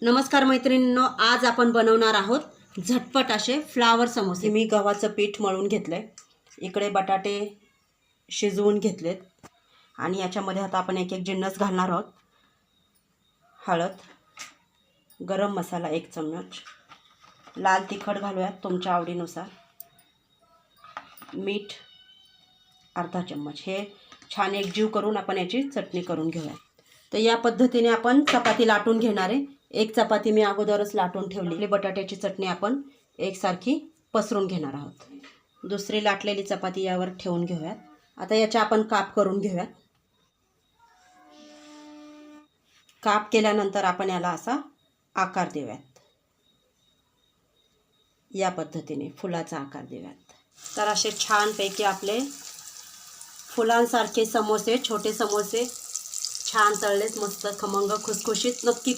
नमस्कार मैत्रिणींनो, आज आपण बनवणार आहोत झटपट असे फ्लावर समोसे। मी गव्हाचं पीठ मळून घेतलंय, इकडे बटाटे शिजवून घेतलेत आणि याच्यामध्ये आता आपण एक एक जिन्नस घालणार आहोत। हळद, गरम मसाला 1 चम्मच, लाल तिखट घालूयात तुमच्या आवडीनुसार, मीठ अर्धा चम्मच। हे छान एकजीव करून आपण याची चटणी करून घेऊया। तर या पद्धतीने आपण चपाती लाटून घेणार आहे। एक चपाती मी अगोदरच लाटून ठेवली। बटाट्याची चटणी आपण एकसारखी पसरून घेणार आहोत। दुसरी लाटलेली चपाती यावर ठेवून घेऊयात। आता याचे आपण काप करून घेऊयात। काप केल्यानंतर आपण याला असा आकार देऊयात। या पद्धतीने फुलाचा आकार देऊयात। तर असे छानपैकी आपले फुलांसारखे समोसे, छोटे समोसे छान तळलेत, मस्त खमंग खुसखुशीत। नक्की